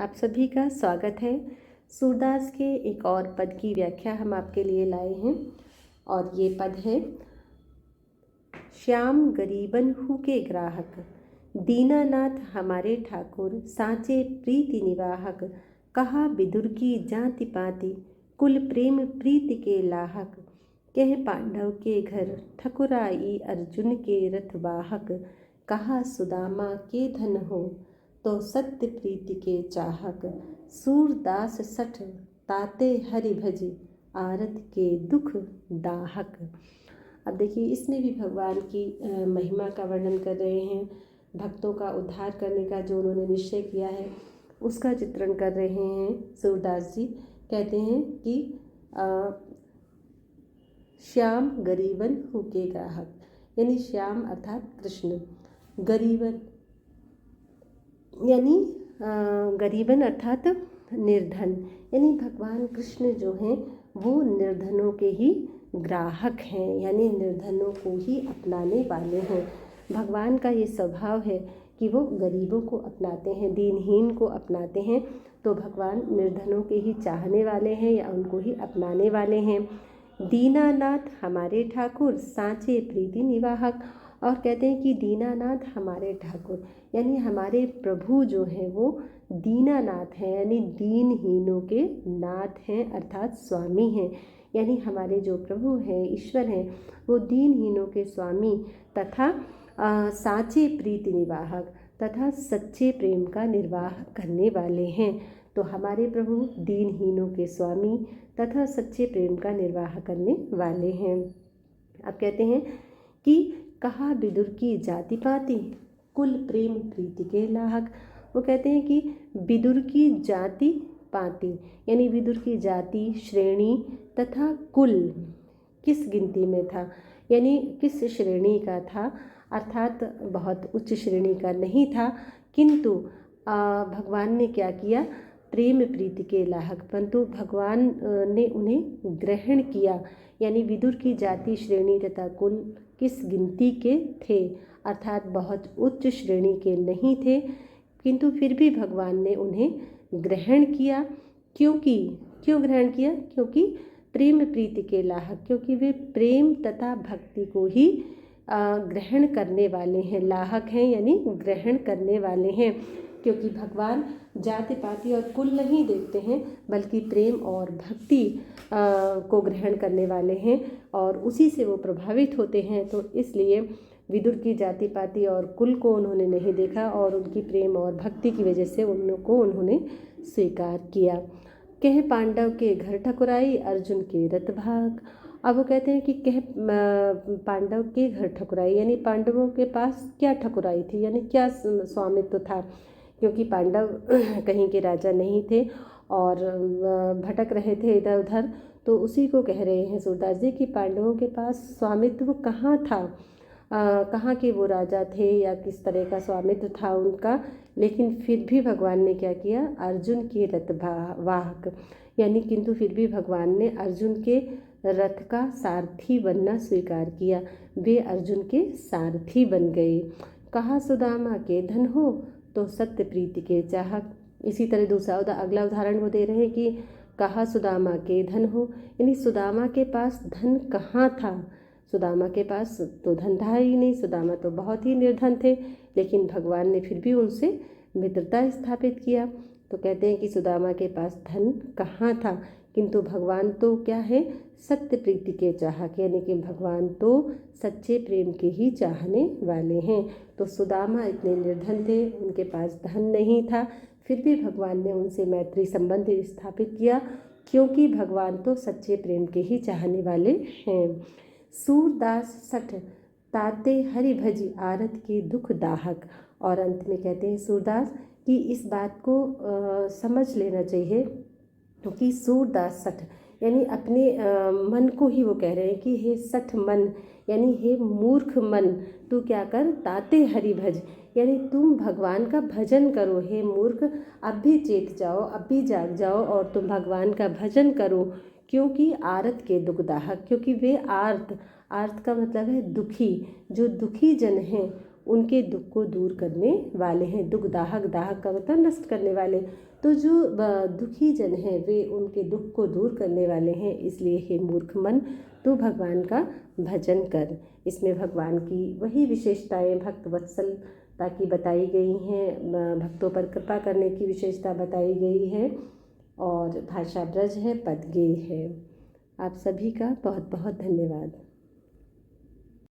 आप सभी का स्वागत है। सूरदास के एक और पद की व्याख्या हम आपके लिए लाए हैं और ये पद है, श्याम गरीबन हु के ग्राहक, दीनानाथ हमारे ठाकुर, सांचे प्रीति निवाहक, कहा विदुर की जाति पाति, कुल प्रेम प्रीति के लाहक, कह पांडव के घर ठकुराई अर्जुन के रथ वाहक, कहा सुदामा के धन हो तो सत्य प्रीति के चाहक, सूरदास सठ ताते हरि भज, आरत के दुख दाहक। अब देखिए, इसमें भी भगवान की महिमा का वर्णन कर रहे हैं। भक्तों का उद्धार करने का जो उन्होंने निश्चय किया है उसका चित्रण कर रहे हैं सूरदास जी। कहते हैं कि श्याम गरीबन हु के ग्राहक, यानी श्याम अर्थात कृष्ण, गरीबन यानी गरीबन अर्थात निर्धन, यानी भगवान कृष्ण जो हैं वो निर्धनों के ही ग्राहक हैं, यानी निर्धनों को ही अपनाने वाले हैं। भगवान का ये स्वभाव है कि वो गरीबों को अपनाते हैं, दीनहीन को अपनाते हैं। तो भगवान निर्धनों के ही चाहने वाले हैं या उनको ही अपनाने वाले हैं। दीनानाथ हमारे ठाकुर, सांचे प्रीति निवाहक, और कहते हैं कि दीनानाथ हमारे ठाकुर, यानी हमारे प्रभु जो हैं वो दीनानाथ हैं, यानी दीनहीनों के नाथ हैं अर्थात स्वामी हैं। यानी हमारे जो प्रभु हैं, ईश्वर हैं, वो दीनहीनों के स्वामी तथा साचे प्रीति निवाहक तथा सच्चे प्रेम का निर्वाह करने वाले हैं। तो हमारे प्रभु दीनहीनों के स्वामी तथा सच्चे प्रेम का निर्वाह करने वाले हैं। अब कहते हैं कि कहा विदुर की जाति पाति, कुल प्रेम प्रीति के लाहक। वो कहते हैं कि विदुर की जाति पाति, यानी विदुर की जाति, श्रेणी तथा कुल किस गिनती में था, यानी किस श्रेणी का था, अर्थात बहुत उच्च श्रेणी का नहीं था, किंतु भगवान ने क्या किया, प्रेम प्रीति के लाहक, परंतु भगवान ने उन्हें ग्रहण किया। यानी विदुर की जाति, श्रेणी तथा कुल किस गिनती के थे, अर्थात बहुत उच्च श्रेणी के नहीं थे, किंतु फिर भी भगवान ने उन्हें ग्रहण किया। क्यों ग्रहण किया? क्योंकि प्रेम प्रीति के लाहक, क्योंकि वे प्रेम तथा भक्ति को ही ग्रहण करने वाले हैं। लाहक हैं यानी ग्रहण करने वाले हैं, क्योंकि भगवान जाति पाति और कुल नहीं देखते हैं, बल्कि प्रेम और भक्ति को ग्रहण करने वाले हैं और उसी से वो प्रभावित होते हैं। तो इसलिए विदुर की जाति पाति और कुल को उन्होंने नहीं देखा और उनकी प्रेम और भक्ति की वजह से उनको उन्होंने स्वीकार किया। कह पांडव के घर ठकुराई, अर्जुन के रथ भाग। अब वो कहते हैं कि कह पांडव के घर ठकुराई, यानी पांडवों के पास क्या ठकुराई थी, यानी क्या स्वामित्व था, क्योंकि पांडव कहीं के राजा नहीं थे और भटक रहे थे इधर उधर। तो उसी को कह रहे हैं सूरदास जी कि पांडवों के पास स्वामित्व कहाँ था, कहाँ के वो राजा थे या किस तरह का स्वामित्व था उनका। लेकिन फिर भी भगवान ने क्या किया, अर्जुन के रथ वाहक, यानी किंतु फिर भी भगवान ने अर्जुन के रथ का सारथी बनना स्वीकार किया। वे अर्जुन के सारथी बन गए। कहा सुदामा के धन हो तो सत्य प्रीति के चाहक। इसी तरह दूसरा अगला उदाहरण वो दे रहे हैं कि कहा सुदामा के धन हो, यानी सुदामा के पास धन कहाँ था। सुदामा के पास तो धन था ही नहीं, सुदामा तो बहुत ही निर्धन थे, लेकिन भगवान ने फिर भी उनसे मित्रता स्थापित किया। तो कहते हैं कि सुदामा के पास धन कहाँ था, किंतु भगवान तो क्या है, सत्य प्रीति के चाहक, यानी कि भगवान तो सच्चे प्रेम के ही चाहने वाले हैं। तो सुदामा इतने निर्धन थे, उनके पास धन नहीं था, फिर भी भगवान ने उनसे मैत्री संबंध स्थापित किया, क्योंकि भगवान तो सच्चे प्रेम के ही चाहने वाले हैं। सूरदास सठ ताते हरि भज, आरत के दुख दाहक। और अंत में कहते हैं सूरदास कि इस बात को समझ लेना चाहिए कि सूरदास सठ, यानी अपने मन को ही वो कह रहे हैं कि हे सठ मन, यानी हे मूर्ख मन, तू क्या कर, ताते हरि भज, यानी तुम भगवान का भजन करो। हे मूर्ख, अब भी चेत जाओ, अब भी जाग जाओ और तुम भगवान का भजन करो, क्योंकि आरत के दुखदाहक, क्योंकि वे आर्त का मतलब है दुखी, जो दुखी जन हैं उनके दुख को दूर करने वाले हैं। दुख दाहक, दाहक का मतलब नष्ट करने वाले। तो जो दुखी जन हैं वे उनके दुख को दूर करने वाले हैं। इसलिए हे मूर्ख मन, तू भगवान का भजन कर। इसमें भगवान की वही विशेषताएं भक्त वत्सलता की बताई गई हैं, भक्तों पर कृपा करने की विशेषता बताई गई है, और भाषा ब्रज है, पद गेय है। आप सभी का बहुत बहुत धन्यवाद।